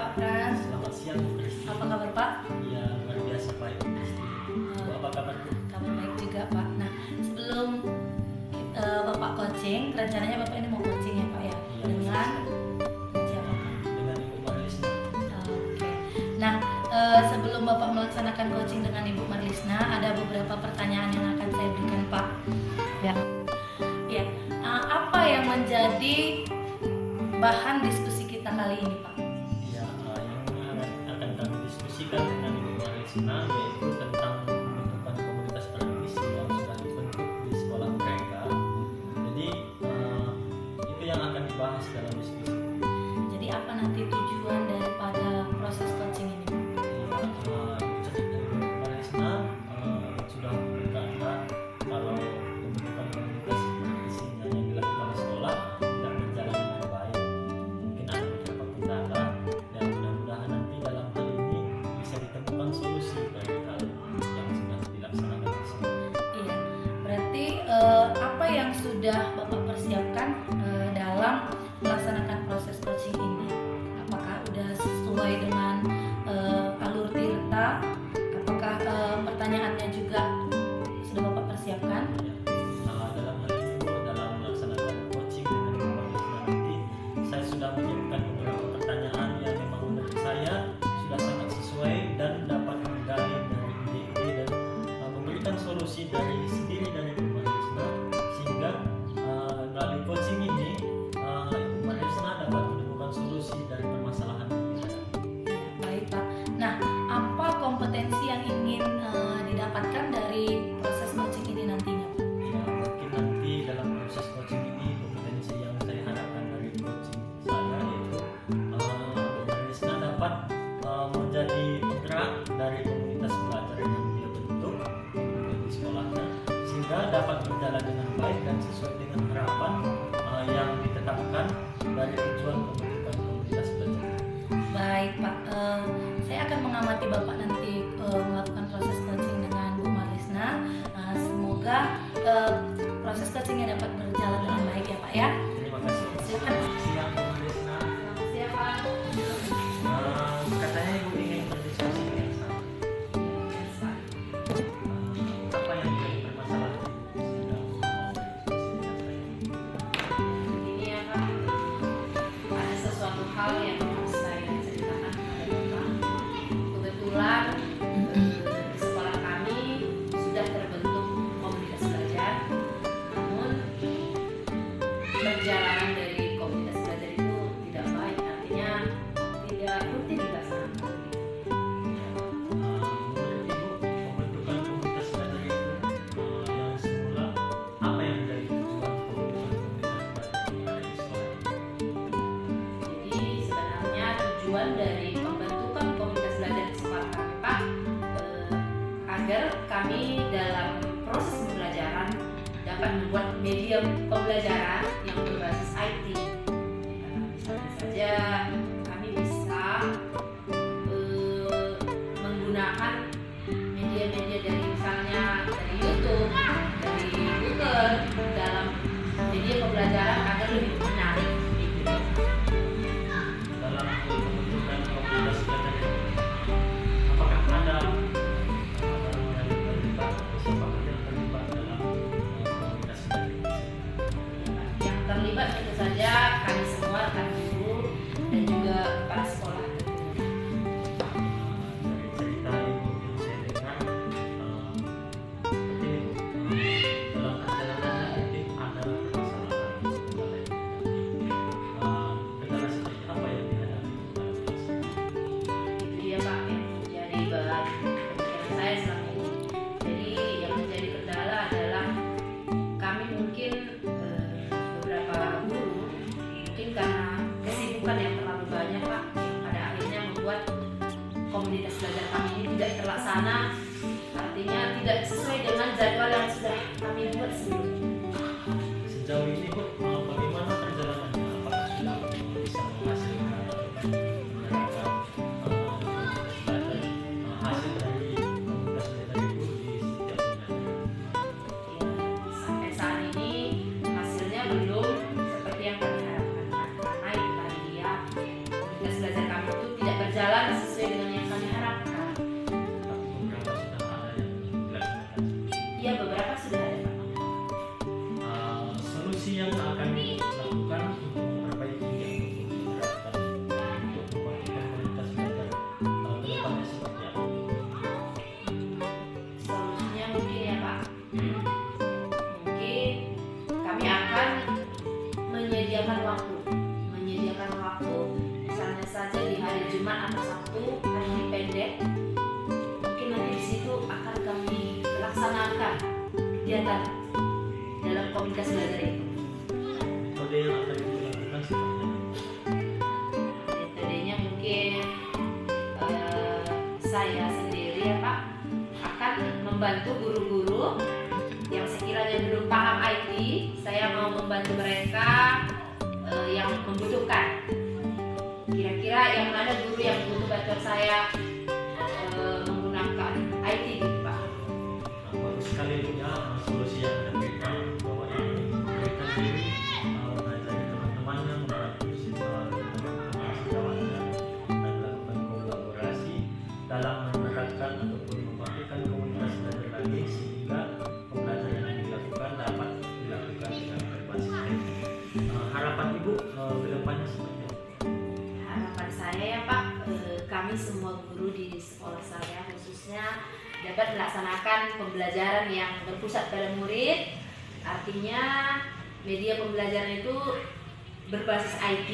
Pak Frans. Selamat siang Bu Kristi. Apa kabar Pak? Ya, luar biasa baik Bu Kristi. Bu, apa kabar Bu? Kabar baik juga Pak. Nah, sebelum Bapak coaching, rencananya Bapak ini mau coaching ya Pak ya? Iya, Dengan siapa Pak? Dengan Ibu Marlisna. Oke. Nah, sebelum Bapak melaksanakan coaching dengan Ibu Marlisna, ada beberapa pertanyaan yang akan saya berikan Pak. Ya. Ya. Apa yang menjadi bahan diskusi kita kali ini Pak? Ya, yang akan kami diskusikan dengan Ibu Marlisna yaitu tentang pembentukan komunitas praktisi yang sudah dibentuk di sekolah mereka. Jadi itu yang akan dibahas dalam diskusi. Jadi apa nanti tujuan daripada proses coaching ini Pak? Ibu Marlisna sudah berkata kalau pembentukan komunitas praktisi yang dilakukan di sekolah tidak berjalan dengan baik. Mungkin ada beberapa kendala dan mudah-mudahan nanti dalam hal ini bisa ditemukan solusi bagi hal yang sudah dilaksanakan di sini. Iya, berarti apa yang sudah Bapak persiapkan dalam melaksanakan proses coaching ini? Apakah sudah sesuai dengan alur Tirta? Apakah pertanyaannya juga sudah Bapak persiapkan? Dalam hal ini Bu, dalam melaksanakan coaching dengan Ibu Marlisna nanti saya sudah menyiapkan beberapa pertanyaan yang memang menurut saya sudah sangat sesuai dan dapat menggali dari ide-ide dan memberikan solusi dari sendiri dari Ibu Marlisna sehingga melalui coaching ini Ibu Marlisna dapat menemukan solusi dari permasalahan yang dihadapi. Ya, baik Pak. Nah, apa kompetensi yang ingin didapatkan dari proses coaching ini nantinya Pak? Ya, mungkin nanti dalam proses coaching ini kompetensi yang saya harapkan dari coaching saya yaitu Bu Marlisna dapat menjadi penggerak dari komunitas belajar yang dia bentuk di sekolahnya sehingga dapat berjalan dengan baik dan sesuai dengan harapan yang ditetapkan dari tujuan pembentukan komunitas belajar. Baik Pak, saya akan mengamati Bapak nanti melakukan proses coaching dengan Bu Marlisna. Semoga proses coachingnya dapat berjalan dengan baik ya Pak ya. Terima kasih. Silakan. Siang Bu Marlisna. Siapa? Katanya Ibu ingin berdiskusi dengan saya. Apa yang menjadi permasalahan Ibu sehingga Ibu mau berdiskusi dengan saya? Ini ya Pak, ada sesuatu hal yang harus saya ceritakan kepada Bapak. Kebetulan di sekolah kami sudah terbentuk komunitas belajar, namun perjalanan dari komunitas belajar itu tidak baik, artinya tidak rutin dilaksanakan. Menurut Ibu, pembentukan komunitas belajar itu yang semula apa yang menjadi tujuan pembentukan komunitas belajar yang ada di sekolah ini? Jadi sebenarnya tujuan dari pembentukan komunitas belajar di sekolah kami Pak, agar kami dalam proses pembelajaran dapat membuat media pembelajaran yang berbasis IT. Misalnya saja kami bisa menggunakan media-media dari misalnya dari YouTube, dari Google dalam media pembelajaran agar lebih menarik. Gitu. Dalam pembentukan komunitas belajar ini, apakah ada orang-orang yang terlibat atau siapa saja yang terlibat dalam komunitas belajar ini? Yang terlibat tentu saja kami semua rekan guru dan juga kepala sekolah. Dari cerita Ibu yang saya dengar seperti itu dalam perjalanannya mungkin ada permasalahan kendala yang dihadapi. Kendala seperti apa yang dihadapi dalam proses? Itu dia Pak yang menjadi bahan pemikiran saya selama ini. Jadi yang menjadi kendala adalah kami mungkin beberapa guru mungkin karena kesibukan yang terlalu banyak Pak, yang pada akhirnya membuat komunitas belajar kami ini tidak terlaksana, artinya tidak sesuai dengan jadwal yang sudah kami buat sebelumnya. Sejauh ini Bu, bagaimana perjalanannya? Apakah sudah bisa menghasilkan menyerahkan komunitas belajar hasil dari komunitas belajar Ibu di setiap bulannya? Ya, sampai saat ini hasilnya belum seperti yang kami harapkan Pak. Karena itu tadi dia komunitas belajar kami itu tidak menyediakan waktu misalnya saja di hari Jumat atau Sabtu, hari ini pendek, mungkin nanti di situ akan kami laksanakan kegiatan dalam komunitas belajar itu. Metode yang akan dilakukan seperti Metodenya mungkin saya sendiri ya Pak akan membantu guru-guru yang sekiranya belum paham IT. Saya mau membantu mereka yang membutuhkan. Kira-kira yang mana guru yang butuh bantuan saya menggunakan IT gitu Pak. bagus sekali ya solusi yang ada berikan bahwa ini memberikan diri mengajari teman-temannya membantu teman-teman sejawatnya dan melakukan kolaborasi dalam menerapkan ataupun mematikan komunitas belajar lagi sehingga pembelajaran yang dilakukan dapat dilakukan dengan berbasis IT. Harapan Ibu kedepannya seperti apa? Harapan saya ya Pak, kami semua guru di sekolah saya khususnya dapat melaksanakan pembelajaran yang berpusat pada murid. Artinya media pembelajaran itu berbasis IT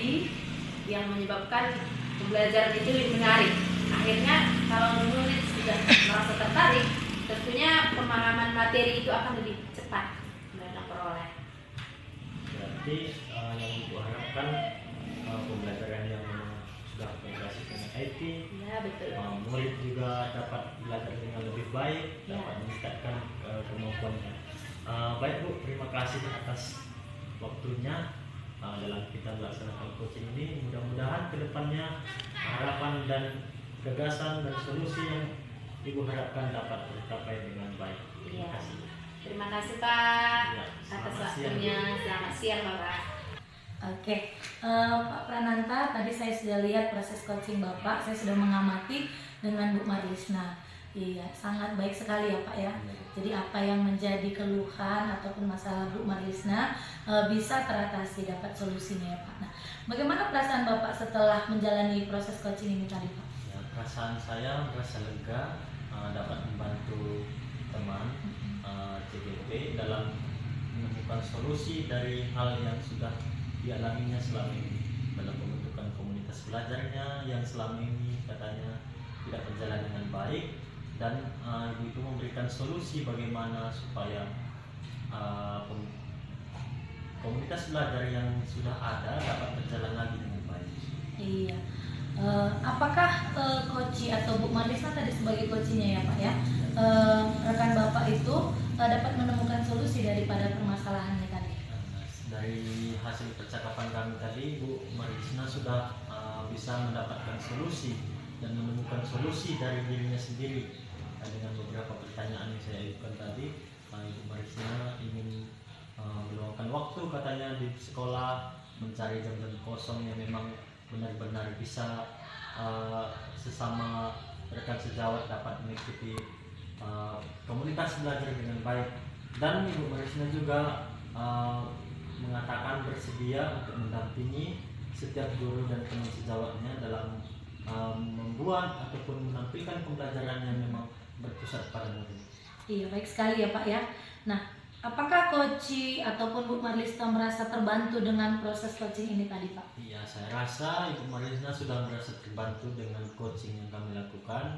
yang menyebabkan pembelajaran itu lebih menarik. Akhirnya kalau murid sudah merasa tertarik, tentunya pemahaman materi itu akan lebih cepat mereka peroleh. Berarti yang Ibu harapkan pembelajaran yang sudah berbasis dengan IT, Ya betul. murid juga dapat belajar dengan lebih baik, Ya. dapat meningkatkan kemampuannya. Baik Bu, terima kasih atas waktunya dalam kita melaksanakan coaching ini. Mudah-mudahan kedepannya harapan dan gagasan dan solusi yang Ibu harapkan dapat tercapai dengan baik. Terima Iya. kasih. Terima kasih Pak Ya, atas selamat siang, Bu. waktunya. Selamat siang Bapak. Oke, Pak Prananta, tadi saya sudah lihat proses coaching Bapak, saya sudah mengamati dengan Bu Marlisna. Iya, sangat baik sekali ya Pak ya. Jadi apa yang menjadi keluhan ataupun masalah Bu Marlisna bisa teratasi, dapat solusinya ya Pak. Nah, bagaimana perasaan Bapak setelah menjalani proses coaching ini tadi Pak? Ya, perasaan saya merasa lega dapat membantu teman CGP dalam menemukan solusi dari hal yang sudah dialaminya selama ini dalam pembentukan komunitas belajarnya yang selama ini katanya tidak berjalan dengan baik, dan Ibu itu memberikan solusi bagaimana supaya komunitas belajar yang sudah ada dapat berjalan lagi dengan baik. Iya. Apakah coach atau Bu Marlisna tadi sebagai coachnya ya Pak ya, rekan Bapak itu dapat menemukan solusi daripada permasalahannya tadi? Dari hasil percakapan kami tadi, Bu Marlisna sudah bisa mendapatkan solusi dan menemukan solusi dari dirinya sendiri. Dengan beberapa pertanyaan yang saya ajukan tadi, Ibu Marlisna ingin meluangkan waktu katanya di sekolah, mencari jam-jam kosong yang memang benar-benar bisa sesama rekan sejawat dapat mengikuti komunitas belajar dengan baik. Dan Ibu Marlisna juga mengatakan bersedia untuk mendampingi setiap guru dan teman sejawatnya dalam membuat ataupun menampilkan pembelajaran yang memang berpusat pada murid. Iya, baik sekali ya Pak ya. Nah, apakah coach ataupun Bu Marlisna merasa terbantu dengan proses coaching ini tadi Pak? Iya, saya rasa Ibu Marlisna sudah merasa terbantu dengan coaching yang kami lakukan.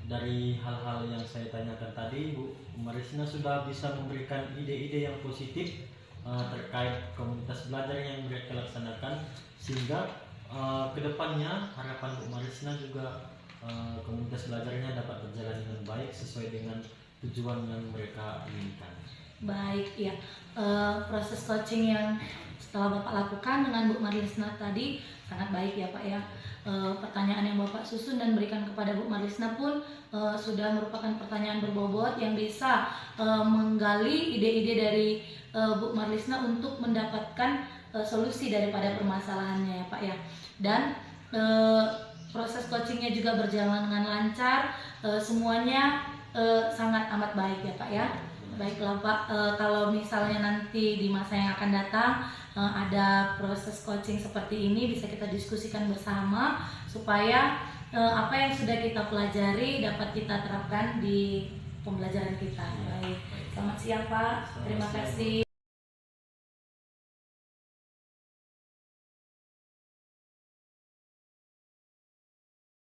Dari hal-hal yang saya tanyakan tadi, Bu Marlisna sudah bisa memberikan ide-ide yang positif terkait komunitas belajar yang mereka laksanakan, sehingga kedepannya harapan Bu Marlisna juga komunitas belajarnya dapat berjalan dengan baik sesuai dengan tujuan yang mereka inginkan. Baik ya, proses coaching yang setelah Bapak lakukan dengan Bu Marlisna tadi sangat baik ya Pak ya. Pertanyaan yang Bapak susun dan berikan kepada Bu Marlisna pun sudah merupakan pertanyaan berbobot yang bisa menggali ide-ide dari Bu Marlisna untuk mendapatkan solusi daripada permasalahannya ya Pak ya. Dan proses coachingnya juga berjalan dengan lancar, semuanya sangat amat baik ya Pak ya. Baiklah Pak, kalau misalnya nanti di masa yang akan datang ada proses coaching seperti ini bisa kita diskusikan bersama supaya apa yang sudah kita pelajari dapat kita terapkan di pembelajaran kita. Baik, selamat siang Pak, terima kasih.